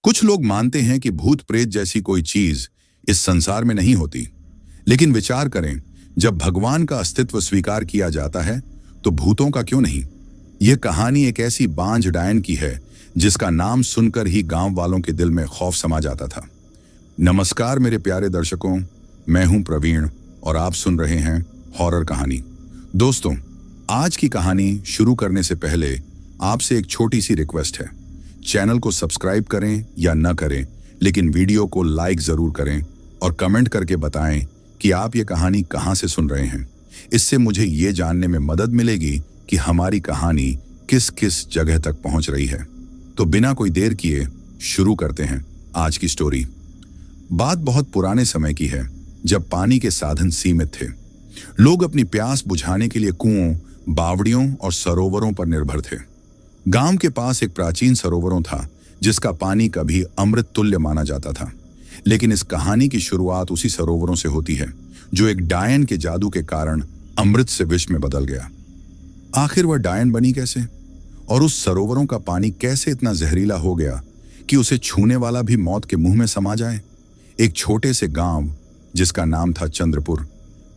कुछ लोग मानते हैं कि भूत प्रेत जैसी कोई चीज इस संसार में नहीं होती, लेकिन विचार करें, जब भगवान का अस्तित्व स्वीकार किया जाता है तो भूतों का क्यों नहीं। यह कहानी एक ऐसी बांझ डायन की है जिसका नाम सुनकर ही गांव वालों के दिल में खौफ समा जाता था। नमस्कार मेरे प्यारे दर्शकों, मैं हूं प्रवीण और आप सुन रहे हैं हॉरर कहानी। दोस्तों, आज की कहानी शुरू करने से पहले आपसे एक छोटी सी रिक्वेस्ट है। चैनल को सब्सक्राइब करें या न करें, लेकिन वीडियो को लाइक जरूर करें और कमेंट करके बताएं कि आप ये कहानी कहां से सुन रहे हैं। इससे मुझे ये जानने में मदद मिलेगी कि हमारी कहानी किस किस जगह तक पहुंच रही है। तो बिना कोई देर किए शुरू करते हैं आज की स्टोरी। बात बहुत पुराने समय की है, जब पानी के साधन सीमित थे। लोग अपनी प्यास बुझाने के लिए कुओं, बावड़ियों और सरोवरों पर निर्भर थे। गांव के पास एक प्राचीन सरोवरों था जिसका पानी कभी अमृत तुल्य माना जाता था। लेकिन इस कहानी की शुरुआत उसी सरोवरों से होती है जो एक डायन के जादू के कारण अमृत से विष में बदल गया। आखिर वह डायन बनी कैसे, और उस सरोवरों का पानी कैसे इतना जहरीला हो गया कि उसे छूने वाला भी मौत के मुंह में समा जाए। एक छोटे से गांव जिसका नाम था चंद्रपुर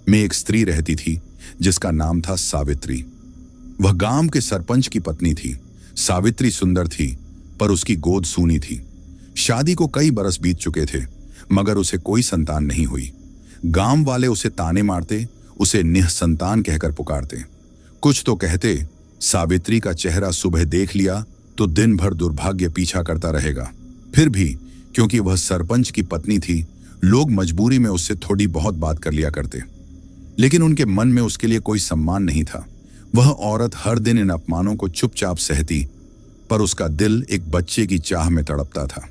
में एक स्त्री रहती थी जिसका नाम था सावित्री। वह गांव के सरपंच की पत्नी थी। सावित्री सुंदर थी, पर उसकी गोद सूनी थी। शादी को कई बरस बीत चुके थे, मगर उसे कोई संतान नहीं हुई। गांव वाले उसे ताने मारते, उसे निःसंतान कहकर पुकारते। कुछ तो कहते, सावित्री का चेहरा सुबह देख लिया तो दिन भर दुर्भाग्य पीछा करता रहेगा। फिर भी क्योंकि वह सरपंच की पत्नी थी, लोग मजबूरी में उससे थोड़ी बहुत बात कर लिया करते। लेकिन उनके मन में उसके लिए कोई सम्मान नहीं था। वह औरत हर दिन इन अपमानों को चुपचाप सहती, पर उसका दिल एक बच्चे की चाह में तड़पता था।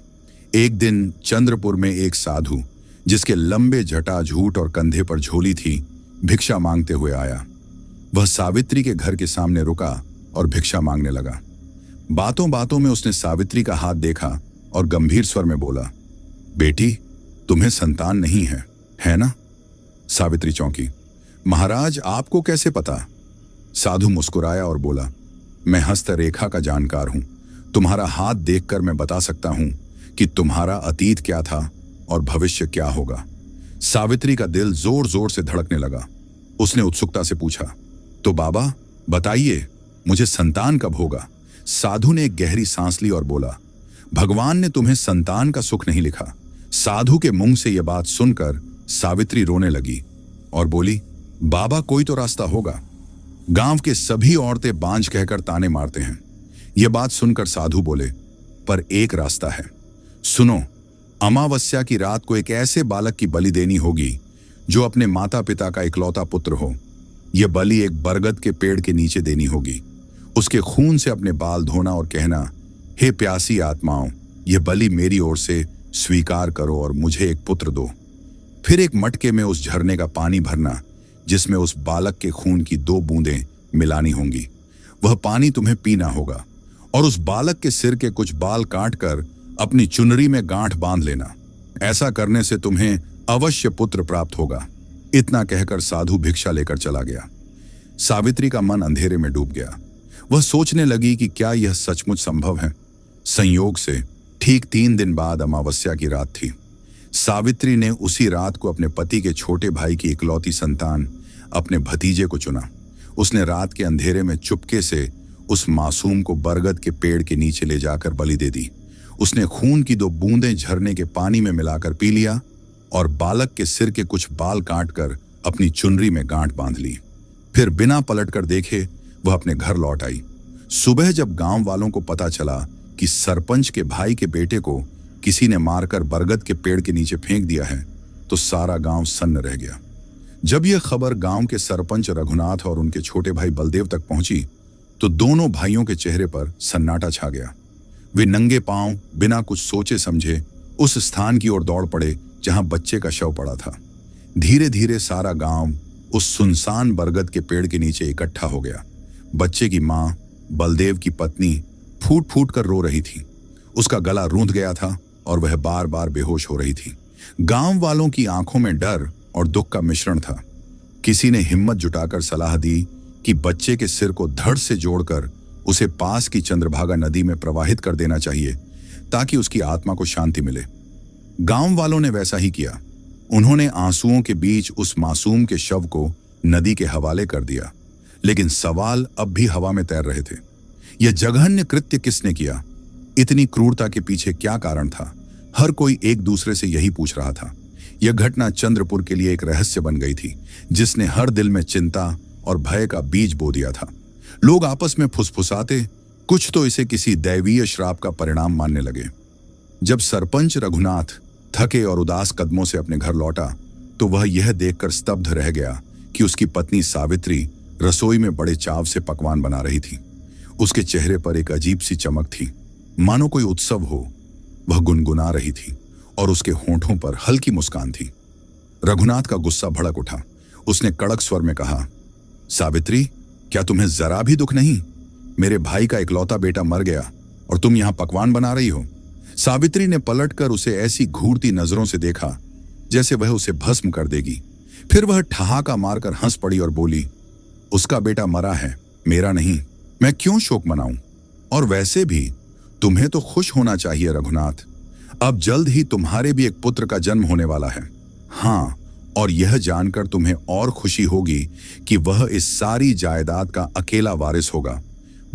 एक दिन चंद्रपुर में एक साधु, जिसके लंबे जटा झूठ और कंधे पर झोली थी, भिक्षा मांगते हुए आया। वह सावित्री के घर के सामने रुका और भिक्षा मांगने लगा। बातों बातों में उसने सावित्री का हाथ देखा और गंभीर स्वर में बोला, बेटी, तुम्हें संतान नहीं है, है ना? सावित्री चौंकी। महाराज, आपको कैसे पता? साधु मुस्कुराया और बोला, मैं हस्तरेखा का जानकार हूं। तुम्हारा हाथ देखकर मैं बता सकता हूं कि तुम्हारा अतीत क्या था और भविष्य क्या होगा। सावित्री का दिल जोर जोर से धड़कने लगा। उसने उत्सुकता से पूछा, तो बाबा बताइए, मुझे संतान कब होगा? साधु ने एक गहरी सांस ली और बोला, भगवान ने तुम्हें संतान का सुख नहीं लिखा। साधु के मुंह से यह बात सुनकर सावित्री रोने लगी और बोली, बाबा, कोई तो रास्ता होगा। गांव के सभी औरतें बांझ कहकर ताने मारते हैं। यह बात सुनकर साधु बोले, पर एक रास्ता है। सुनो, अमावस्या की रात को एक ऐसे बालक की बलि देनी होगी जो अपने माता पिता का इकलौता पुत्र हो। यह बलि एक बरगद के पेड़ के नीचे देनी होगी। उसके खून से अपने बाल धोना और कहना, हे प्यासी आत्माओं, यह बलि मेरी ओर से स्वीकार करो और मुझे एक पुत्र दो। फिर एक मटके में उस झरने का पानी भरना जिसमें उस बालक के खून की 2 बूंदें मिलानी होंगी। वह पानी तुम्हें पीना होगा और उस बालक के सिर के कुछ बाल काटकर अपनी चुनरी में गांठ बांध लेना। ऐसा करने से तुम्हें अवश्य पुत्र प्राप्त होगा। इतना कहकर साधु भिक्षा लेकर चला गया। सावित्री का मन अंधेरे में डूब गया। वह सोचने लगी कि क्या यह सचमुच संभव है। संयोग से ठीक 3 दिन बाद अमावस्या की रात थी। सावित्री ने उसी रात को अपने पति के छोटे भाई की इकलौती संतान, अपने भतीजे को चुना। उसने रात के अंधेरे में चुपके से उस मासूम को बरगद के पेड़ के नीचे ले जाकर बलि दे दी। उसने खून की 2 बूंदें झरने के पानी में मिलाकर पी लिया और बालक के सिर के कुछ बाल काटकर अपनी चुनरी में गांठ बांध ली। फिर बिना पलटकर देखे वह अपने घर लौट आई। सुबह जब गांव वालों को पता चला कि सरपंच के भाई के बेटे को किसी ने मारकर बरगद के पेड़ के नीचे फेंक दिया है, तो सारा गांव सन्न रह गया। जब यह खबर गांव के सरपंच रघुनाथ और उनके छोटे भाई बलदेव तक पहुंची, तो दोनों भाइयों के चेहरे पर सन्नाटा छा गया। वे नंगे पांव बिना कुछ सोचे समझे उस स्थान की ओर दौड़ पड़े जहां बच्चे का शव पड़ा था। धीरे धीरे सारा गांव उस सुनसान बरगद के पेड़ के नीचे इकट्ठा हो गया। बच्चे की मां, बलदेव की पत्नी, फूट फूट कर रो रही थी। उसका गला रूंध गया था और वह बार बार बेहोश हो रही थी। गांव वालों की आंखों में डर और दुख का मिश्रण था। किसी ने हिम्मत जुटाकर सलाह दी कि बच्चे के सिर को धड़ से जोड़कर उसे पास की चंद्रभागा नदी में प्रवाहित कर देना चाहिए, ताकि उसकी आत्मा को शांति मिले। गांव वालों ने वैसा ही किया। उन्होंने आंसुओं के बीच उस मासूम के शव को नदी के हवाले कर दिया। लेकिन सवाल अब भी हवा में तैर रहे थे। यह जघन्य कृत्य किसने किया? इतनी क्रूरता के पीछे क्या कारण था? हर कोई एक दूसरे से यही पूछ रहा था। यह घटना चंद्रपुर के लिए एक रहस्य बन गई थी, जिसने हर दिल में चिंता और भय का बीज बो दिया था। लोग आपस में फुसफुसाते, कुछ तो इसे किसी दैवीय श्राप का परिणाम मानने लगे। जब सरपंच रघुनाथ थके और उदास कदमों से अपने घर लौटा, तो वह यह देखकर स्तब्ध रह गया कि उसकी पत्नी सावित्री रसोई में बड़े चाव से पकवान बना रही थी। उसके चेहरे पर एक अजीब सी चमक थी, मानो कोई उत्सव हो। वह गुनगुना रही थी और उसके होंठों पर हल्की मुस्कान थी। रघुनाथ का गुस्सा भड़क उठा। उसने कड़क स्वर में कहा, सावित्री, क्या तुम्हें जरा भी दुख नहीं? मेरे भाई का इकलौता बेटा मर गया और तुम यहां पकवान बना रही हो। सावित्री ने पलटकर उसे ऐसी घूरती नजरों से देखा जैसे वह उसे भस्म कर देगी। फिर वह ठहाका मारकर हंस पड़ी और बोली, उसका बेटा मरा है, मेरा नहीं। मैं क्यों शोक मनाऊं? और वैसे भी तुम्हें तो खुश होना चाहिए रघुनाथ। अब जल्द ही तुम्हारे भी एक पुत्र का जन्म होने वाला है। हाँ, और यह जानकर तुम्हें और खुशी होगी कि वह इस सारी जायदाद का अकेला वारिस होगा।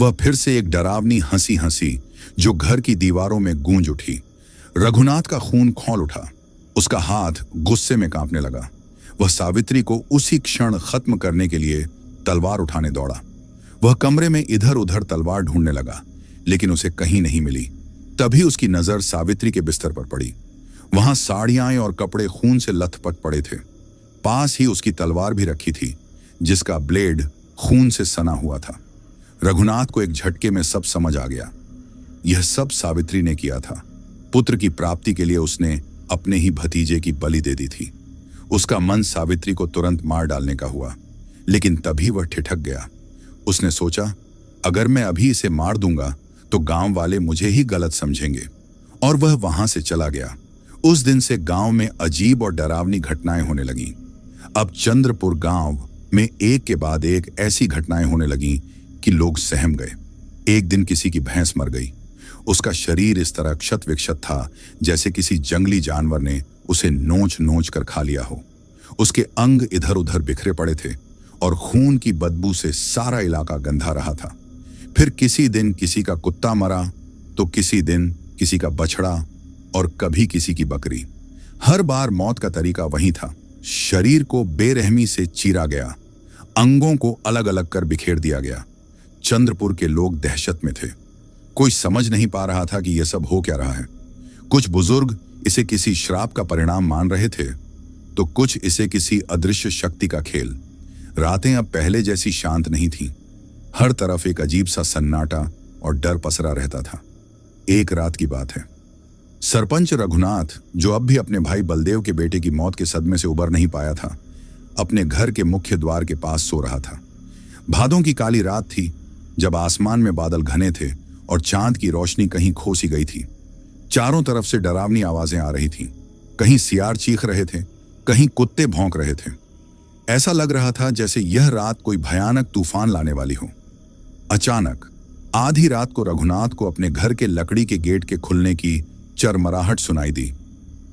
वह फिर से एक डरावनी हंसी हंसी जो घर की दीवारों में गूंज उठी। रघुनाथ का खून खौल उठा। उसका हाथ गुस्से में कांपने लगा। वह सावित्री को उसी क्षण खत्म करने के लिए तलवार उठाने दौड़ा। वह कमरे में इधर उधर तलवार ढूंढने लगा, लेकिन उसे कहीं नहीं मिली। तभी उसकी नजर सावित्री के बिस्तर पर पड़ी। वहां साड़ियां और कपड़े खून से लथपथ पड़े थे। पास ही उसकी तलवार भी रखी थी, जिसका ब्लेड खून से सना हुआ था। रघुनाथ को एक झटके में सब समझ आ गया। यह सब सावित्री ने किया था। पुत्र की प्राप्ति के लिए उसने अपने ही भतीजे की बलि दे दी थी। उसका मन सावित्री को तुरंत मार डालने का हुआ, लेकिन तभी वह ठिठक गया। उसने सोचा, अगर मैं अभी इसे मार दूंगा तो गांव वाले मुझे ही गलत समझेंगे, और वह वहां से चला गया। उस दिन से गांव में अजीब और डरावनी घटनाएं होने लगीं। अब चंद्रपुर गांव में एक के बाद एक ऐसी घटनाएं होने लगीं कि लोग सहम गए। एक दिन किसी की भैंस मर गई। उसका शरीर इस तरह क्षत विक्षत था जैसे किसी जंगली जानवर ने उसे नोच नोच कर खा लिया हो। उसके अंग इधर उधर बिखरे पड़े थे और खून की बदबू से सारा इलाका गंधा रहा था। फिर किसी दिन किसी का कुत्ता मरा, तो किसी दिन किसी का बछड़ा, और कभी किसी की बकरी। हर बार मौत का तरीका वही था। शरीर को बेरहमी से चीरा गया, अंगों को अलग अलग कर बिखेर दिया गया। चंद्रपुर के लोग दहशत में थे। कोई समझ नहीं पा रहा था कि यह सब हो क्या रहा है। कुछ बुजुर्ग इसे किसी श्राप का परिणाम मान रहे थे, तो कुछ इसे किसी अदृश्य शक्ति का खेल। रातें अब पहले जैसी शांत नहीं थीं। हर तरफ एक अजीब सा सन्नाटा और डर पसरा रहता था। एक रात की बात है। सरपंच रघुनाथ, जो अब भी अपने भाई बलदेव के बेटे की मौत के सदमे से उबर नहीं पाया था, अपने घर के मुख्य द्वार के पास सो रहा था। भादों की काली रात थी, जब आसमान में बादल घने थे और चांद की रोशनी कहीं खो सी गई थी। चारों तरफ से डरावनी आवाजें आ रही थीं। कहीं सियार चीख रहे थे, कहीं कुत्ते भौंक रहे थे। ऐसा लग रहा था जैसे यह रात कोई भयानक तूफान लाने वाली हो। अचानक आधी रात को रघुनाथ को अपने घर के लकड़ी के गेट के खुलने की चरमराहट सुनाई दी।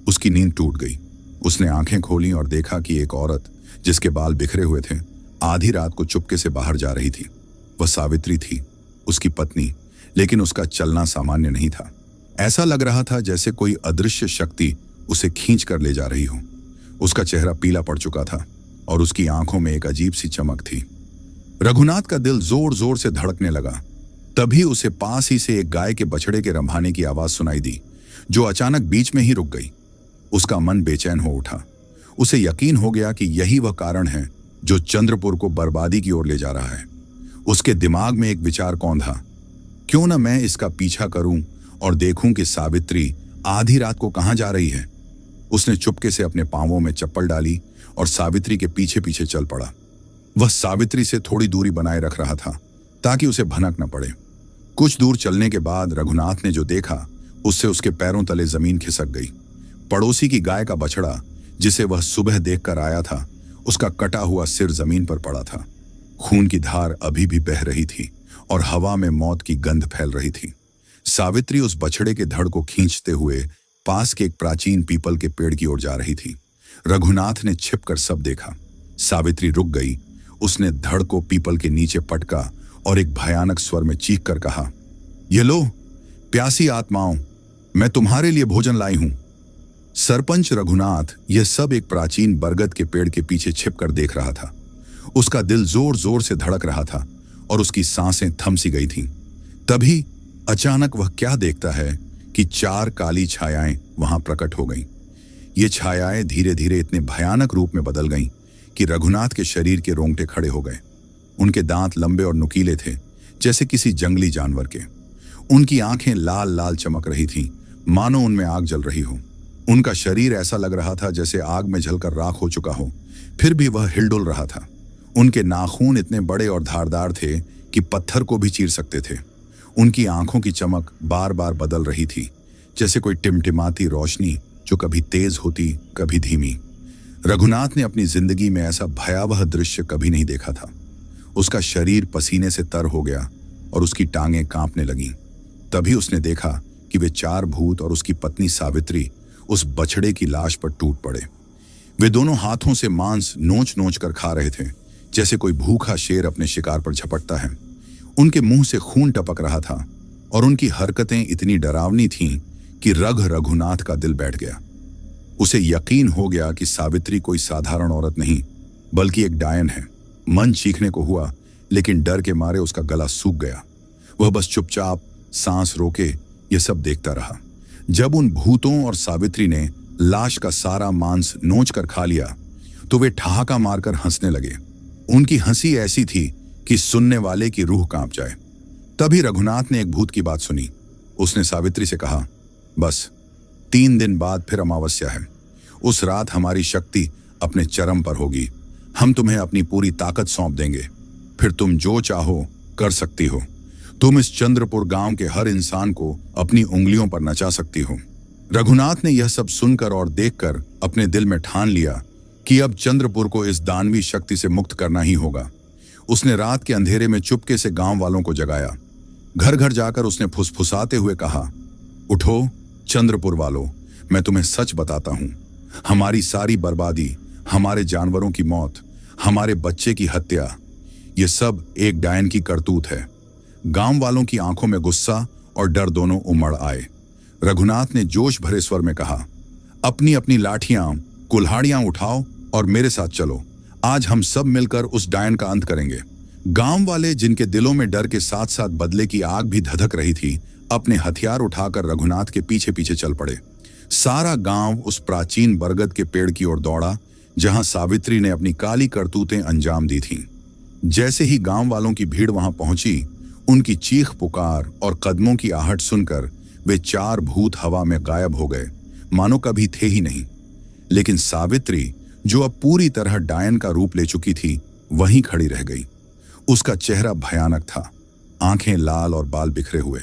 उसकी नींद टूट गई। उसने आंखें खोली और देखा कि एक औरत, जिसके बाल बिखरे हुए थे, आधी रात को चुपके से बाहर जा रही थी। वह सावित्री थी, उसकी पत्नी, लेकिन उसका चलना सामान्य नहीं था। ऐसा लग रहा था जैसे कोई अदृश्य शक्ति उसे खींच कर ले जा रही हो। उसका चेहरा पीला पड़ चुका था और उसकी आंखों में एक अजीब सी चमक थी। रघुनाथ का दिल जोर जोर से धड़कने लगा। तभी उसे पास ही से एक गाय के बछड़े के रंभाने की आवाज सुनाई दी, जो अचानक बीच में ही रुक गई। उसका मन बेचैन हो उठा। उसे यकीन हो गया कि यही वह कारण है जो चंद्रपुर को बर्बादी की ओर ले जा रहा है। उसके दिमाग में एक विचार कौंधा, क्यों न मैं इसका पीछा करूं और देखूं कि सावित्री आधी रात को कहां जा रही है। उसने चुपके से अपने पांवों में चप्पल डाली और सावित्री के पीछे पीछे चल पड़ा। वह सावित्री से थोड़ी दूरी बनाए रख रहा था ताकि उसे भनक न पड़े। कुछ दूर चलने के बाद रघुनाथ ने जो देखा, उससे उसके पैरों तले जमीन खिसक गई। पड़ोसी की गाय का बछड़ा, जिसे वह सुबह देखकर आया था, उसका कटा हुआ सिर जमीन पर पड़ा था। खून की धार अभी भी बह रही थी और हवा में मौत की गंध फैल रही थी। सावित्री उस बछड़े के धड़ को खींचते हुए पास के एक प्राचीन पीपल के पेड़ की ओर जा रही थी। रघुनाथ ने छिपकर सब देखा। सावित्री रुक गई। उसने धड़ को पीपल के नीचे पटका और एक भयानक स्वर में चीख कर कहा, ये लो प्यासी आत्माओं, मैं तुम्हारे लिए भोजन लाई हूं। सरपंच रघुनाथ यह सब एक प्राचीन बरगद के पेड़ के पीछे छिपकर देख रहा था। उसका दिल जोर जोर से धड़क रहा था और उसकी सांसें थम सी गई थीं। तभी अचानक वह क्या देखता है कि 4 काली छायाएं वहां प्रकट हो गईं। ये छायाएं धीरे धीरे इतने भयानक रूप में बदल गईं कि रघुनाथ के शरीर के रोंगटे खड़े हो गए। उनके दांत लंबे और नुकीले थे, जैसे किसी जंगली जानवर के। उनकी आंखें लाल लाल चमक रही थीं, मानो उनमें आग जल रही हो। उनका शरीर ऐसा लग रहा था जैसे आग में जलकर राख हो चुका हो, फिर भी वह हिलडुल रहा था। उनके नाखून इतने बड़े और धारदार थे कि पत्थर को भी चीर सकते थे। उनकी आंखों की चमक बार बार बदल रही थी, जैसे कोई टिमटिमाती रोशनी जो कभी तेज होती, कभी धीमी। रघुनाथ ने अपनी जिंदगी में ऐसा भयावह दृश्य कभी नहीं देखा था। उसका शरीर पसीने से तर हो गया और उसकी टांगें कांपने लगीं। तभी उसने देखा कि वे 4 भूत और उसकी पत्नी सावित्री उस बछड़े की लाश पर टूट पड़े। वे दोनों हाथों से मांस नोच नोच कर खा रहे थे, जैसे कोई भूखा शेर अपने शिकार पर झपटता है। उनके मुंह से खून टपक रहा था और उनकी हरकतें इतनी डरावनी थीं कि रघुनाथ का दिल बैठ गया। उसे यकीन हो गया कि सावित्री कोई साधारण औरत नहीं, बल्कि एक डायन है। मन चीखने को हुआ, लेकिन डर के मारे उसका गला सूख गया। वह बस चुपचाप सांस रोके ये सब देखता रहा। जब उन भूतों और सावित्री ने लाश का सारा मांस नोच कर खा लिया, तो वे ठहाका मारकर हंसने लगे। उनकी हंसी ऐसी थी कि सुनने वाले की रूह कांप जाए। तभी रघुनाथ ने एक भूत की बात सुनी। उसने सावित्री से कहा, बस 3 दिन बाद फिर अमावस्या है। उस रात हमारी शक्ति अपने चरम पर होगी। हम तुम्हें अपनी पूरी ताकत सौंप देंगे, फिर तुम जो चाहो कर सकती हो। तुम इस चंद्रपुर गांव के हर इंसान को अपनी उंगलियों पर नचा सकती हो। रघुनाथ ने यह सब सुनकर और देखकर अपने दिल में ठान लिया कि अब चंद्रपुर को इस दानवी शक्ति से मुक्त करना ही होगा। उसने रात के अंधेरे में चुपके से गांव वालों को जगाया। घर घर जाकर उसने फुसफुसाते हुए कहा, उठो चंद्रपुर वालों, मैं तुम्हें सच बताता हूं। हमारी सारी बर्बादी, हमारे जानवरों की मौत, हमारे बच्चे की हत्या, ये सब एक डायन की करतूत है। गांव वालों की आंखों में गुस्सा और डर दोनों उमड़ आए। रघुनाथ ने जोश भरे स्वर में कहा, अपनी अपनी लाठियां, कुल्हाड़ियां उठाओ और मेरे साथ चलो। आज हम सब मिलकर उस डायन का अंत करेंगे। गांव वाले, जिनके दिलों में डर के साथ साथ बदले की आग भी धधक रही थी, अपने हथियार उठाकर रघुनाथ के पीछे पीछे चल पड़े। सारा गांव उस प्राचीन बरगद के पेड़ की ओर दौड़ा, जहां सावित्री ने अपनी काली करतूतें अंजाम दी थीं। जैसे ही गांव वालों की भीड़ वहां पहुंची, उनकी चीख पुकार और कदमों की आहट सुनकर वे 4 भूत हवा में गायब हो गए, मानो कभी थे ही नहीं। लेकिन सावित्री, जो अब पूरी तरह डायन का रूप ले चुकी थी, वहीं खड़ी रह गई। उसका चेहरा भयानक था, आंखें लाल और बाल बिखरे हुए।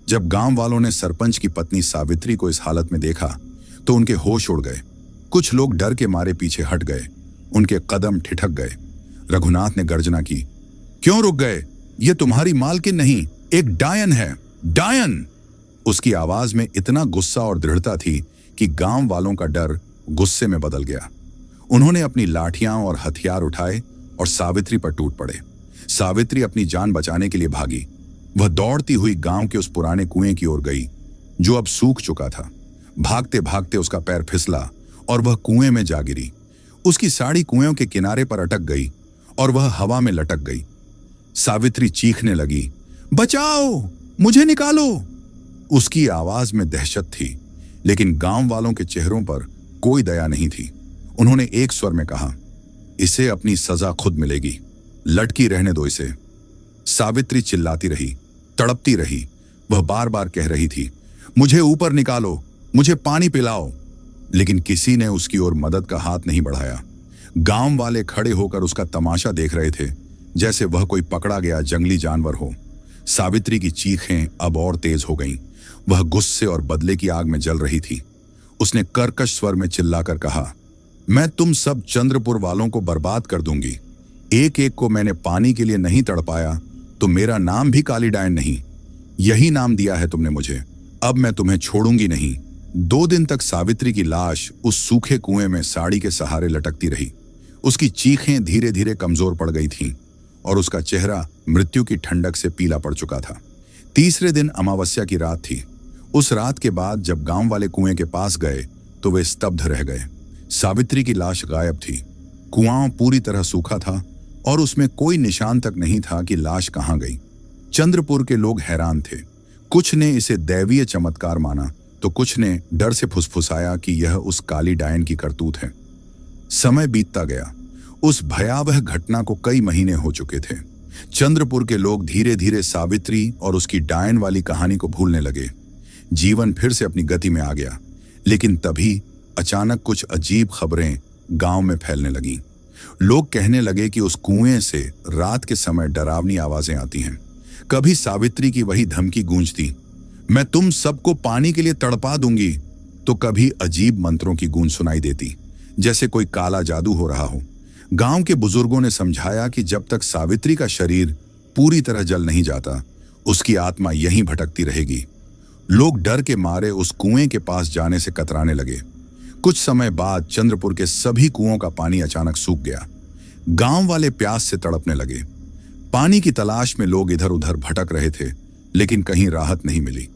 जब गांव वालों ने सरपंच की पत्नी सावित्री को इस हालत में देखा, तो उनके होश उड़ गए। कुछ लोग डर के मारे पीछे हट गए, उनके कदम ठिठक गए। रघुनाथ ने गर्जना की, क्यों रुक गए? ये तुम्हारी मालकिन नहीं, एक डायन है, डायन! उसकी आवाज में इतना गुस्सा और दृढ़ता थी कि गांव वालों का डर गुस्से में बदल गया। उन्होंने अपनी लाठियां और हथियार उठाए और सावित्री पर टूट पड़े। सावित्री अपनी जान बचाने के लिए भागी। वह दौड़ती हुई गांव के उस पुराने कुएं की ओर गई, जो अब सूख चुका था। भागते भागते उसका पैर फिसला और वह कुएं में जा गिरी। उसकी साड़ी कुएं के किनारे पर अटक गई और वह हवा में लटक गई। सावित्री चीखने लगी, बचाओ, मुझे निकालो! उसकी आवाज में दहशत थी, लेकिन गांव वालों के चेहरों पर कोई दया नहीं थी। उन्होंने एक स्वर में कहा, इसे अपनी सजा खुद मिलेगी, लटकी रहने दो इसे। सावित्री चिल्लाती रही, तड़पती रही। वह बार बार कह रही थी, मुझे ऊपर निकालो, मुझे पानी पिलाओ, लेकिन किसी ने उसकी ओर मदद का हाथ नहीं बढ़ाया। गांव वाले खड़े होकर उसका तमाशा देख रहे थे, जैसे वह कोई पकड़ा गया जंगली जानवर हो। सावित्री की चीखें अब और तेज हो गईं। वह गुस्से और बदले की आग में जल रही थी। उसने कर्कश स्वर में चिल्लाकर कहा, मैं तुम सब चंद्रपुर वालों को बर्बाद कर दूंगी। एक एक को मैंने पानी के लिए नहीं तड़पाया तो मेरा नाम भी काली डायन नहीं। यही नाम दिया है तुमने मुझे, अब मैं तुम्हें छोड़ूंगी नहीं। 2 दिन तक सावित्री की लाश उस सूखे कुएं में साड़ी के सहारे लटकती रही। उसकी चीखें धीरे धीरे कमजोर पड़ गई थीं और उसका चेहरा मृत्यु की ठंडक से पीला पड़ चुका था। तीसरे दिन अमावस्या की रात थी। उस रात के बाद जब गांव वाले कुएं के पास गए तो वे स्तब्ध रह गए। सावित्री की लाश गायब थी। कुआं पूरी तरह सूखा था और उसमें कोई निशान तक नहीं था कि लाश कहां गई। चंद्रपुर के लोग हैरान थे। कुछ ने इसे दैवीय चमत्कार माना तो कुछ ने डर से फुसफुसाया कि यह उस काली डायन की करतूत है। समय बीतता गया। उस भयावह घटना को कई महीने हो चुके थे। चंद्रपुर के लोग धीरे धीरे सावित्री और उसकी डायन वाली कहानी को भूलने लगे। जीवन फिर से अपनी गति में आ गया। लेकिन तभी अचानक कुछ अजीब खबरें गांव में फैलने लगीं। लोग कहने लगे कि उस कुएं से रात के समय डरावनी आवाजें आती हैं। कभी सावित्री की वही धमकी गूंजती, मैं तुम सबको पानी के लिए तड़पा दूंगी, तो कभी अजीब मंत्रों की गूंज सुनाई देती, जैसे कोई काला जादू हो रहा हो। गांव के बुजुर्गों ने समझाया कि जब तक सावित्री का शरीर पूरी तरह जल नहीं जाता, उसकी आत्मा यहीं भटकती रहेगी। लोग डर के मारे उस कुएं के पास जाने से कतराने लगे। कुछ समय बाद चंद्रपुर के सभी कुओं का पानी अचानक सूख गया। गांव वाले प्यास से तड़पने लगे। पानी की तलाश में लोग इधर उधर भटक रहे थे, लेकिन कहीं राहत नहीं मिली।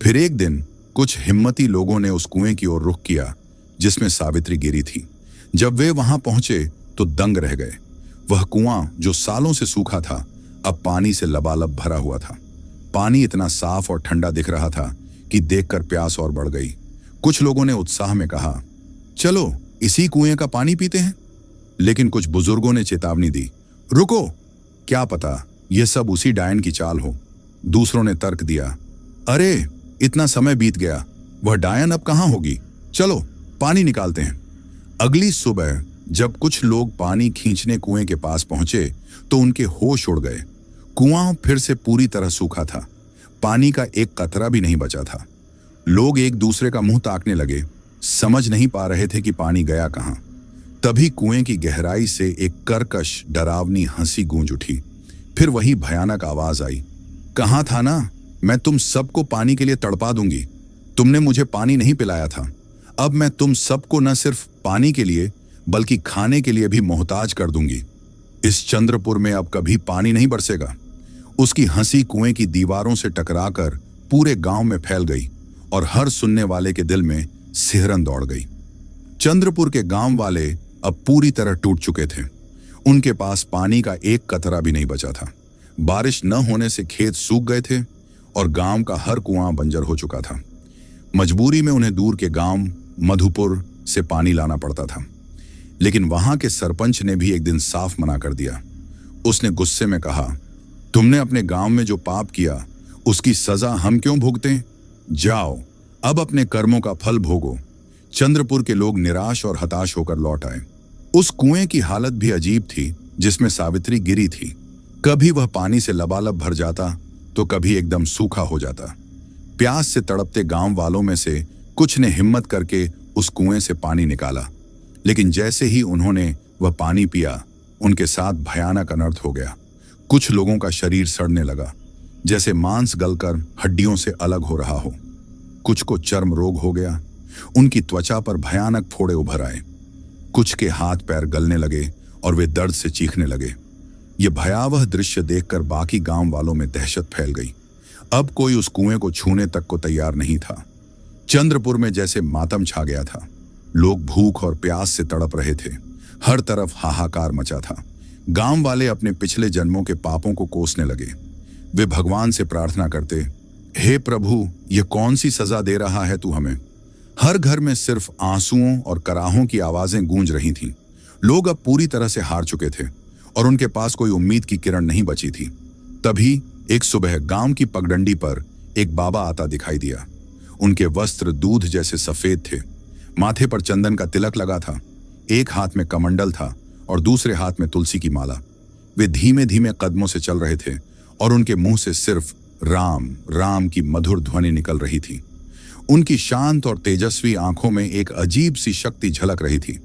फिर एक दिन कुछ हिम्मती लोगों ने उस कुएं की ओर रुख किया जिसमें सावित्री गिरी थी। जब वे वहां पहुंचे तो दंग रह गए। वह कुआं जो सालों से सूखा था, अब पानी से लबालब भरा हुआ था। पानी इतना साफ और ठंडा दिख रहा था कि देखकर प्यास और बढ़ गई। कुछ लोगों ने उत्साह में कहा, चलो इसी कुएं का पानी पीते हैं। लेकिन कुछ बुजुर्गों ने चेतावनी दी, रुको, क्या पता यह सब उसी डायन की चाल हो। दूसरों ने तर्क दिया, अरे इतना समय बीत गया, वह डायन अब कहां होगी, चलो पानी निकालते हैं। अगली सुबह जब कुछ लोग पानी खींचने कुएं के पास पहुंचे तो उनके होश उड़ गए। कुआं फिर से पूरी तरह सूखा था। पानी का एक कतरा भी नहीं बचा था। लोग एक दूसरे का मुंह ताकने लगे, समझ नहीं पा रहे थे कि पानी गया कहां। तभी कुएं की गहराई से एक कर्कश डरावनी हंसी गूंज उठी। फिर वही भयानक आवाज आई, कहां था ना, मैं तुम सबको पानी के लिए तड़पा दूंगी। तुमने मुझे पानी नहीं पिलाया था, अब मैं तुम सबको न सिर्फ पानी के लिए बल्कि खाने के लिए भी मोहताज कर दूंगी। इस चंद्रपुर में अब कभी पानी नहीं बरसेगा। उसकी हंसी कुएं की दीवारों से टकराकर पूरे गांव में फैल गई और हर सुनने वाले के दिल में सिहरन दौड़ गई। चंद्रपुर के गांव वाले अब पूरी तरह टूट चुके थे। उनके पास पानी का एक कतरा भी नहीं बचा था। बारिश न होने से खेत सूख गए थे और गांव का हर कुआं बंजर हो चुका था। मजबूरी में उन्हें दूर के गांव मधुपुर से पानी लाना पड़ता था। लेकिन वहां के सरपंच ने भी एक दिन साफ मना कर दिया। उसने गुस्से में कहा, तुमने अपने गांव में जो पाप किया उसकी सजा हम क्यों भुगतें? जाओ अब अपने कर्मों का फल भोगो। चंद्रपुर के लोग निराश और हताश होकर लौट आए। उस कुएं की हालत भी अजीब थी जिसमें सावित्री गिरी थी। कभी वह पानी से लबालब भर जाता तो कभी एकदम सूखा हो जाता। प्यास से तड़पते गांव वालों में से कुछ ने हिम्मत करके उस कुएं से पानी निकाला, लेकिन जैसे ही उन्होंने वह पानी पिया, उनके साथ भयानक अनर्थ हो गया। कुछ लोगों का शरीर सड़ने लगा, जैसे मांस गलकर हड्डियों से अलग हो रहा हो। कुछ को चर्म रोग हो गया, उनकी त्वचा पर भयानक फोड़े उभर आए। कुछ के हाथ पैर गलने लगे और वे दर्द से चीखने लगे। ये भयावह दृश्य देखकर बाकी गांव वालों में दहशत फैल गई। अब कोई उस कुएं को छूने तक को तैयार नहीं था। चंद्रपुर में जैसे मातम छा गया था। लोग भूख और प्यास से तड़प रहे थे। हर तरफ हाहाकार मचा था। गांव वाले अपने पिछले जन्मों के पापों को कोसने लगे। वे भगवान से प्रार्थना करते, हे प्रभु, ये कौन सी सजा दे रहा है तू हमें? हर घर में सिर्फ आंसुओं और कराहों की आवाजें गूंज रही थीं। लोग अब पूरी तरह से हार चुके थे और उनके पास कोई उम्मीद की किरण नहीं बची थी। तभी एक सुबह गांव की पगडंडी पर एक बाबा आता दिखाई दिया। उनके वस्त्र दूध जैसे सफेद थे। माथे पर चंदन का तिलक लगा था। एक हाथ में कमंडल था और दूसरे हाथ में तुलसी की माला। वे धीमे धीमे कदमों से चल रहे थे और उनके मुंह से सिर्फ राम राम की मधुर ध्वनि निकल रही थी। उनकी शांत और तेजस्वी आंखों में एक अजीब सी शक्ति झलक रही थी।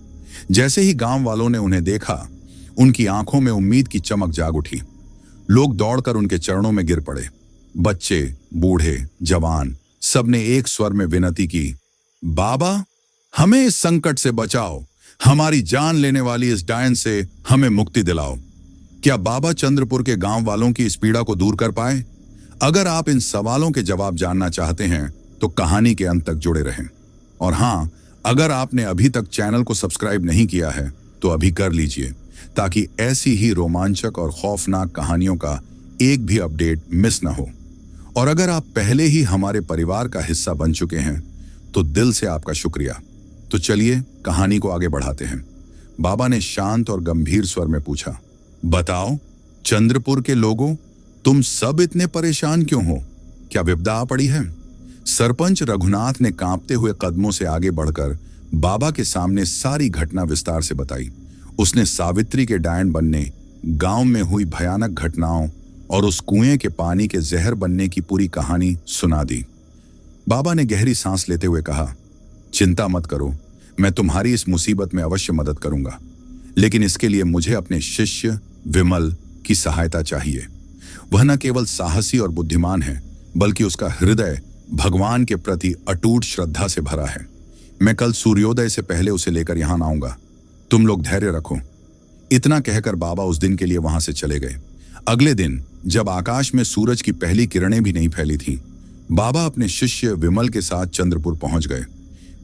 जैसे ही गांव वालों ने उन्हें देखा, उनकी आंखों में उम्मीद की चमक जाग उठी। लोग दौड़कर उनके चरणों में गिर पड़े। बच्चे, बूढ़े, जवान सबने एक स्वर में विनती की, बाबा, हमें इस संकट से बचाओ, हमारी जान लेने वाली इस डायन से हमें मुक्ति दिलाओ। क्या बाबा चंद्रपुर के गांव वालों की इस पीड़ा को दूर कर पाए? अगर आप इन सवालों के जवाब जानना चाहते हैं तो कहानी के अंत तक जुड़े रहें। और हाँ, अगर आपने अभी तक चैनल को सब्सक्राइब नहीं किया है तो अभी कर लीजिए, ताकि ऐसी ही रोमांचक और खौफनाक कहानियों का एक भी अपडेट मिस न हो। और अगर आप पहले ही हमारे परिवार का हिस्सा बन चुके हैं तो दिल से आपका शुक्रिया। तो चलिए कहानी को आगे बढ़ाते हैं। बाबा ने शांत और गंभीर स्वर में पूछा, बताओ चंद्रपुर के लोगों, तुम सब इतने परेशान क्यों हो? क्या विपदा आ पड़ी है? सरपंच रघुनाथ ने कांपते हुए कदमों से आगे बढ़कर बाबा के सामने सारी घटना विस्तार से बताई। उसने सावित्री के डायन बनने, गांव में हुई भयानक घटनाओं और उस कुएं के पानी के जहर बनने की पूरी कहानी सुना दी। बाबा ने गहरी सांस लेते हुए कहा, चिंता मत करो, मैं तुम्हारी इस मुसीबत में अवश्य मदद करूंगा, लेकिन इसके लिए मुझे अपने शिष्य विमल की सहायता चाहिए। वह न केवल साहसी और बुद्धिमान है, बल्कि उसका हृदय भगवान के प्रति अटूट श्रद्धा से भरा है। मैं कल सूर्योदय से पहले उसे लेकर यहां आऊंगा, तुम लोग धैर्य रखो। इतना कहकर बाबा उस दिन के लिए वहां से चले गए। अगले दिन जब आकाश में सूरज की पहली किरणें भी नहीं फैली थीं, बाबा अपने शिष्य विमल के साथ चंद्रपुर पहुंच गए।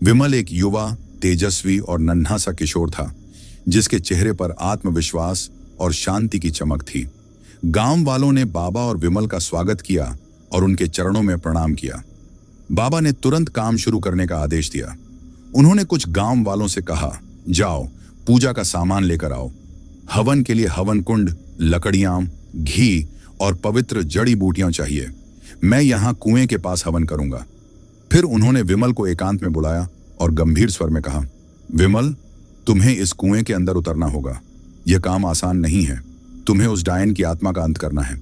विमल एक युवा, तेजस्वी और नन्हा सा किशोर था, जिसके चेहरे पर आत्मविश्वास और शांति की चमक थी। गांव वालों ने बाबा और विमल का स्वागत किया और उनके चरणों में प्रणाम किया। बाबा ने तुरंत काम शुरू करने का आदेश दिया। उन्होंने कुछ गांव वालों से कहा, जाओ पूजा का सामान लेकर आओ। हवन के लिए हवन कुंड, लकड़ियां, घी और पवित्र जड़ी बूटियां चाहिए। मैं यहां कुएं के पास हवन करूंगा। फिर उन्होंने विमल को एकांत में बुलाया और गंभीर स्वर में कहा, विमल, तुम्हें इस कुएं के अंदर उतरना होगा। यह काम आसान नहीं है। तुम्हें उस डायन की आत्मा का अंत करना है,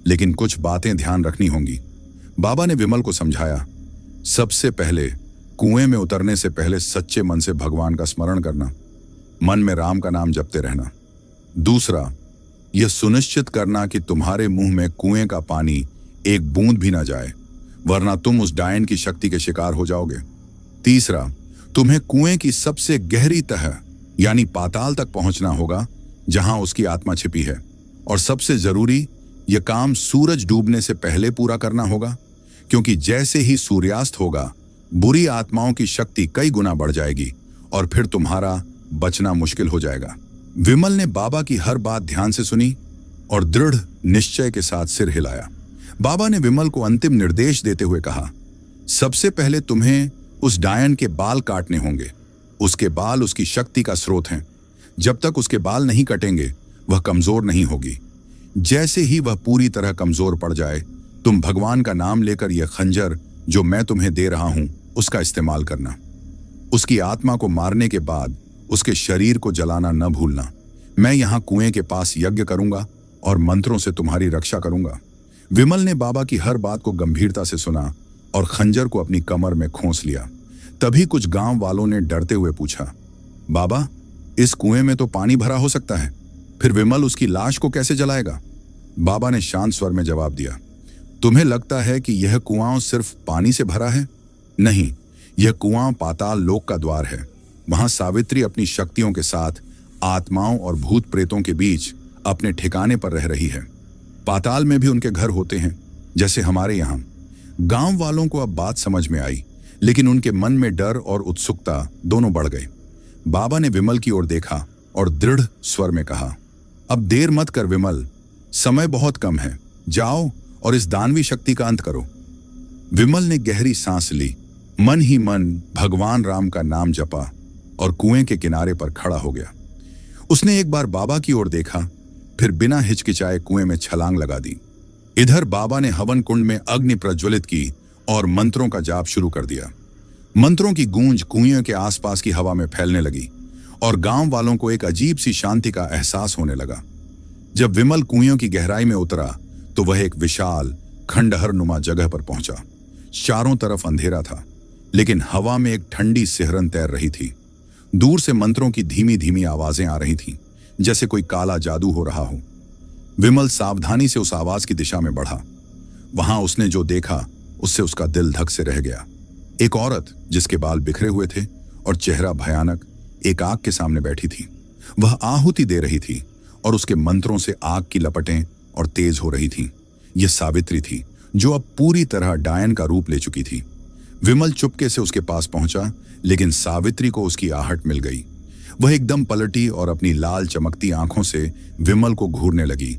लेकिन कुछ बातें ध्यान रखनी होंगी। बाबा ने विमल को समझाया, सबसे पहले कुएं में उतरने से पहले सच्चे मन से भगवान का स्मरण करना, मन में राम का नाम जपते रहना। दूसरा, यह सुनिश्चित करना कि तुम्हारे मुंह में कुएं का पानी एक बूंद भी ना जाए, वरना तुम उस डायन की शक्ति के शिकार हो जाओगे। तीसरा, तुम्हें कुएं की सबसे गहरी तह यानी पाताल तक पहुंचना होगा, जहां उसकी आत्मा छिपी है। और सबसे जरूरी, यह काम सूरज डूबने से पहले पूरा करना होगा, क्योंकि जैसे ही सूर्यास्त होगा बुरी आत्माओं की शक्ति कई गुना बढ़ जाएगी और फिर तुम्हारा बचना मुश्किल हो जाएगा। विमल ने बाबा की हर बात ध्यान से सुनी और दृढ़ निश्चय के साथ सिर हिलाया। बाबा ने विमल को अंतिम निर्देश देते हुए कहा, सबसे पहले तुम्हें उस डायन के बाल काटने होंगे। उसके बाल उसकी शक्ति का स्रोत हैं। जब तक उसके बाल नहीं कटेंगे वह कमजोर नहीं होगी। जैसे ही वह पूरी तरह कमजोर पड़ जाए, तुम भगवान का नाम लेकर यह खंजर जो मैं तुम्हें दे रहा हूं उसका इस्तेमाल करना। उसकी आत्मा को मारने के बाद उसके शरीर को जलाना न भूलना। मैं यहां कुएं के पास यज्ञ करूंगा और मंत्रों से तुम्हारी रक्षा करूंगा। विमल ने बाबा की हर बात को गंभीरता से सुना और खंजर को अपनी कमर में खोंस लिया। तभी कुछ गांव वालों ने डरते हुए पूछा, बाबा, इस कुएं में तो पानी भरा हो सकता है, फिर विमल उसकी लाश को कैसे जलाएगा? बाबा ने शांत स्वर में जवाब दिया, तुम्हें लगता है कि यह कुआं सिर्फ पानी से भरा है? नहीं, यह कुआं पाताल लोक का द्वार है। वहां सावित्री अपनी शक्तियों के साथ आत्माओं और भूत प्रेतों के बीच अपने ठिकाने पर रह रही है। पाताल में भी उनके घर होते हैं, जैसे हमारे यहाँ। गांव वालों को अब बात समझ में आई, लेकिन उनके मन में डर और उत्सुकता दोनों बढ़ गए। बाबा ने विमल की ओर देखा और दृढ़ स्वर में कहा, अब देर मत कर विमल, समय बहुत कम है। जाओ और इस दानवी शक्ति का अंत करो। विमल ने गहरी सांस ली, मन ही मन भगवान राम का नाम जपा और कुएं के किनारे पर खड़ा हो गया। उसने एक बार बाबा की ओर देखा, फिर बिना हिचकिचाए कुएं में छलांग लगा दी। इधर बाबा ने हवन कुंड में अग्नि प्रज्वलित की और मंत्रों का जाप शुरू कर दिया। मंत्रों की गूंज कुएं के आसपास की हवा में फैलने लगी और गांव वालों को एक अजीब सी शांति का एहसास होने लगा। जब विमल कुएं की गहराई में उतरा तो वह एक विशाल खंडहर नुमा जगह पर पहुंचा। चारों तरफ अंधेरा था, लेकिन हवा में एक ठंडी सिहरन तैर रही थी। दूर से मंत्रों की धीमी धीमी आवाजें आ रही थीं, जैसे कोई काला जादू हो रहा हो। विमल सावधानी से उस आवाज की दिशा में बढ़ा। वहां उसने जो देखा उससे उसका दिल धक से रह गया। एक औरत जिसके बाल बिखरे हुए थे और चेहरा भयानक एक आग के सामने बैठी थी। वह आहुति दे रही थी और उसके मंत्रों से आग की लपटें और तेज हो रही थीं। यह सावित्री थी, जो अब पूरी तरह डायन का रूप ले चुकी थी। विमल चुपके से उसके पास पहुंचा, लेकिन सावित्री को उसकी आहट मिल गई। वह एकदम पलटी और अपनी लाल चमकती आंखों से विमल को घूरने लगी।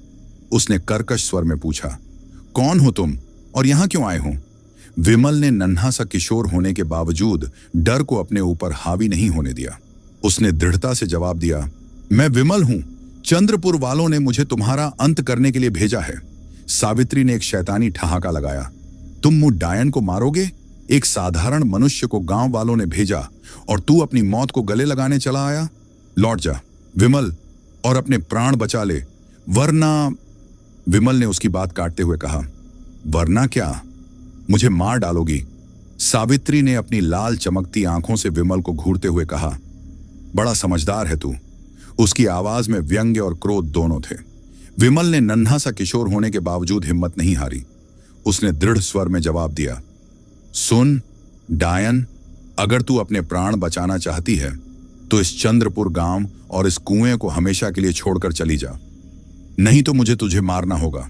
उसने कर्कश स्वर में पूछा, कौन हो तुम और यहां क्यों आए हो? विमल ने नन्हा सा किशोर होने के बावजूद डर को अपने ऊपर हावी नहीं होने दिया। उसने दृढ़ता से जवाब दिया, मैं विमल हूं। चंद्रपुर वालों ने मुझे तुम्हारा अंत करने के लिए भेजा है। सावित्री ने एक शैतानी ठहाका लगाया, तुम मुझ डायन को मारोगे? एक साधारण मनुष्य को गांव वालों ने भेजा और तू अपनी मौत को गले लगाने चला आया? लौट जा विमल और अपने प्राण बचा ले, वरना। विमल ने उसकी बात काटते हुए कहा, वरना क्या? मुझे मार डालोगी? सावित्री ने अपनी लाल चमकती आंखों से विमल को घूरते हुए कहा, बड़ा समझदार है तू। उसकी आवाज में व्यंग्य और क्रोध दोनों थे। विमल ने नन्हा सा किशोर होने के बावजूद हिम्मत नहीं हारी। उसने दृढ़ स्वर में जवाब दिया, सुन डायन, अगर तू अपने प्राण बचाना चाहती है तो इस चंद्रपुर गांव और इस कुएं को हमेशा के लिए छोड़कर चली जा, नहीं तो मुझे तुझे मारना होगा।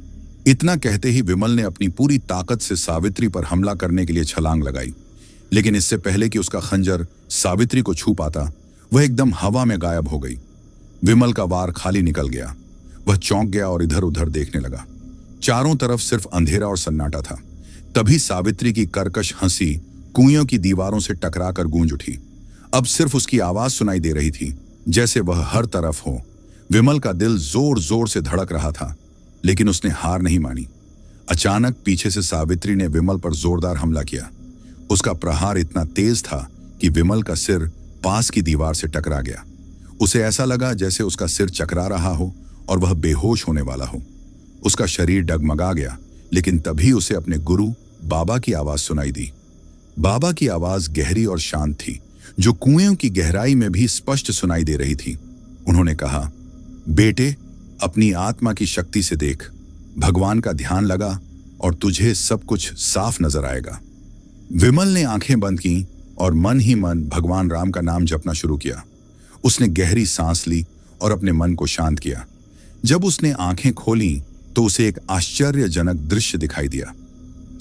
इतना कहते ही विमल ने अपनी पूरी ताकत से सावित्री पर हमला करने के लिए छलांग लगाई, लेकिन इससे पहले कि उसका खंजर सावित्री को छू पाता, वह एकदम हवा में गायब हो गई। विमल का वार खाली निकल गया। वह चौंक गया और इधर उधर देखने लगा। चारों तरफ सिर्फ अंधेरा और सन्नाटा था। तभी सावित्री की कर्कश हंसी कुएं की दीवारों से टकराकर गूंज उठी। अब सिर्फ उसकी आवाज सुनाई दे रही थी, जैसे वह हर तरफ हो। विमल का दिल जोर जोर से धड़क रहा था, लेकिन उसने हार नहीं मानी। अचानक पीछे से सावित्री ने विमल पर जोरदार हमला किया। उसका प्रहार इतना तेज था कि विमल का सिर पास की दीवार से टकरा गया। उसे ऐसा लगा जैसे उसका सिर चकरा रहा हो और वह बेहोश होने वाला हो। उसका शरीर डगमगा गया, लेकिन तभी उसे अपने गुरु बाबा की आवाज सुनाई दी। बाबा की आवाज गहरी और शांत थी, जो कुएं की गहराई में भी स्पष्ट सुनाई दे रही थी। उन्होंने कहा, बेटे, अपनी आत्मा की शक्ति से देख, भगवान का ध्यान लगा और तुझे सब कुछ साफ नजर आएगा। विमल ने आंखें बंद की और मन ही मन भगवान राम का नाम जपना शुरू किया। उसने गहरी सांस ली और अपने मन को शांत किया। जब उसने आंखें खोलीं तो उसे एक आश्चर्यजनक दृश्य दिखाई दिया।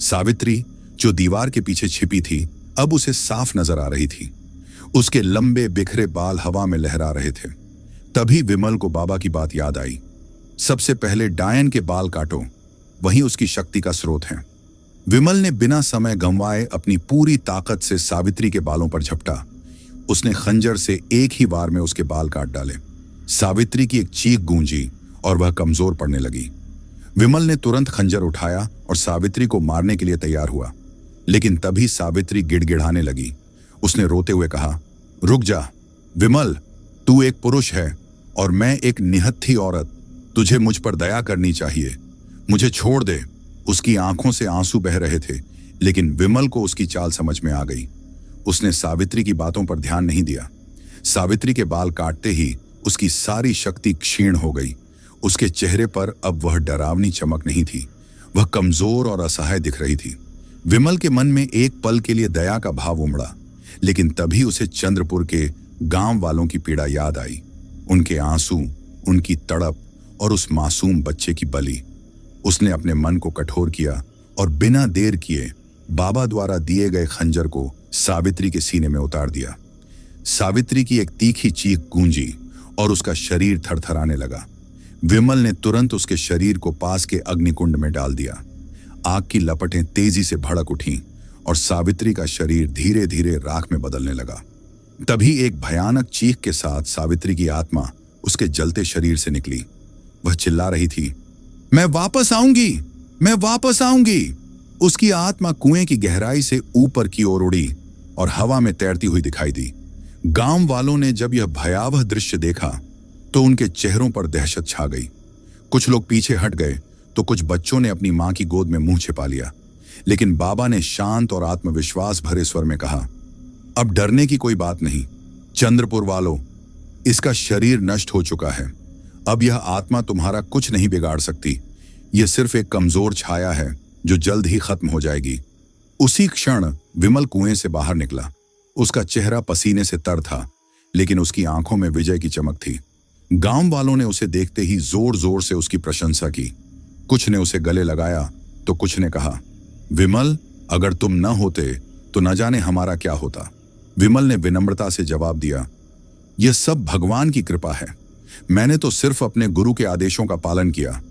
सावित्री, जो दीवार के पीछे छिपी थी, अब उसे साफ नजर आ रही थी। उसके लंबे बिखरे बाल हवा में लहरा रहे थे। तभी विमल को बाबा की बात याद आई, सबसे पहले डायन के बाल काटो, वही उसकी शक्ति का स्रोत है। विमल ने बिना समय गंवाए अपनी पूरी ताकत से सावित्री के बालों पर झपटा। उसने खंजर से एक ही बार में उसके बाल काट डाले। सावित्री की एक चीख गूंजी और वह कमजोर पड़ने लगी। विमल ने तुरंत खंजर उठाया और सावित्री को मारने के लिए तैयार हुआ, लेकिन तभी सावित्री गिड़गिड़ाने लगी। उसने रोते हुए कहा, रुक जा विमल, तू एक पुरुष है और मैं एक निहत्थी औरत। तुझे मुझ पर दया करनी चाहिए, मुझे छोड़ दे। उसकी आंखों से आंसू बह रहे थे, लेकिन विमल को उसकी चाल समझ में आ गई। उसने सावित्री की बातों पर ध्यान नहीं दिया। सावित्री के बाल काटते ही उसकी सारी शक्ति क्षीण हो गई। उसके चेहरे पर अब वह डरावनी चमक नहीं थी, वह कमजोर और असहाय दिख रही थी। विमल के मन में एक पल के लिए दया का भाव उमड़ा, लेकिन तभी उसे चंद्रपुर के गांव वालों की पीड़ा याद आई। उनके आंसू, उनकी तड़प और उस मासूम बच्चे की बलि। उसने अपने मन को कठोर किया और बिना देर किए बाबा द्वारा दिए गए खंजर को सावित्री के सीने में उतार दिया। सावित्री की एक तीखी चीख गूंजी और उसका शरीर थरथराने लगा। विमल ने तुरंत उसके शरीर को पास के अग्निकुंड में डाल दिया। आग की लपटें तेजी से भड़क उठीं और सावित्री का शरीर धीरे धीरे राख में बदलने लगा। तभी एक भयानक चीख के साथ सावित्री की आत्मा उसके जलते शरीर से निकली। वह चिल्ला रही थी, मैं वापस आऊंगी, मैं वापस आऊंगी। उसकी आत्मा कुएं की गहराई से ऊपर की ओर उड़ी और हवा में तैरती हुई दिखाई दी। गांव वालों ने जब यह भयावह दृश्य देखा तो उनके चेहरों पर दहशत छा गई। कुछ लोग पीछे हट गए तो कुछ बच्चों ने अपनी मां की गोद में मुंह छिपा लिया। लेकिन बाबा ने शांत और आत्मविश्वास भरे स्वर में कहा, अब डरने की कोई बात नहीं। चंद्रपुर वालों, इसका शरीर नष्ट हो चुका है। अब यह आत्मा तुम्हारा कुछ नहीं बिगाड़ सकती। यह सिर्फ एक कमजोर छाया है जो जल्द ही खत्म हो जाएगी। उसी क्षण विमल कुएं से बाहर निकला। उसका चेहरा पसीने से तर था, लेकिन उसकी आंखों में विजय की चमक थी। गांव वालों ने उसे देखते ही जोर जोर से उसकी प्रशंसा की। कुछ ने उसे गले लगाया तो कुछ ने कहा, विमल, अगर तुम न होते तो न जाने हमारा क्या होता। विमल ने विनम्रता से जवाब दिया, यह सब भगवान की कृपा है। मैंने तो सिर्फ अपने गुरु के आदेशों का पालन किया।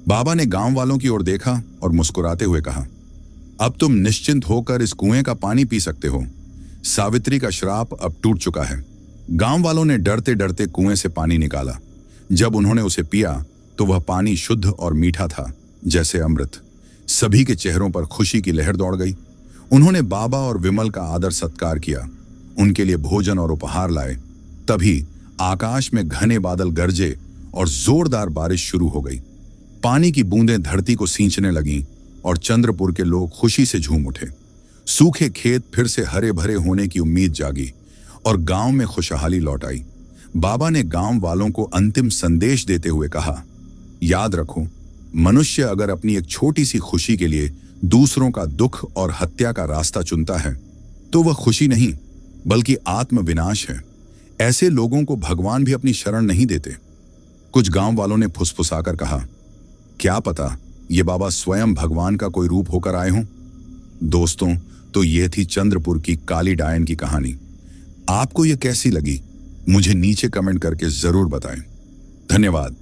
बाबा ने गांव वालों की ओर देखा और मुस्कुराते हुए कहा, अब तुम निश्चिंत होकर इस कुएं का पानी पी सकते हो। सावित्री का श्राप अब टूट चुका है। गांव वालों ने डरते डरते कुएं से पानी निकाला। जब उन्होंने उसे पिया तो वह पानी शुद्ध और मीठा था, जैसे अमृत। सभी के चेहरों पर खुशी की लहर दौड़ गई। उन्होंने बाबा और विमल का आदर सत्कार किया, उनके लिए भोजन और उपहार लाए। तभी आकाश में घने बादल गरजे और जोरदार बारिश शुरू हो गई। पानी की बूंदें धरती को सींचने लगीं और चंद्रपुर के लोग खुशी से झूम उठे। सूखे खेत फिर से हरे भरे होने की उम्मीद जागी और गांव में खुशहाली लौट आई। बाबा ने गांव वालों को अंतिम संदेश देते हुए कहा, याद रखो, मनुष्य अगर अपनी एक छोटी सी खुशी के लिए दूसरों का दुख और हत्या का रास्ता चुनता है तो वह खुशी नहीं बल्कि आत्मविनाश है। ऐसे लोगों को भगवान भी अपनी शरण नहीं देते। कुछ गांव वालों ने फुसफुसाकर कहा, क्या पता ये बाबा स्वयं भगवान का कोई रूप होकर आए हों। दोस्तों, तो ये थी चंद्रपुर की काली डायन की कहानी। आपको ये कैसी लगी मुझे नीचे कमेंट करके जरूर बताएं। धन्यवाद।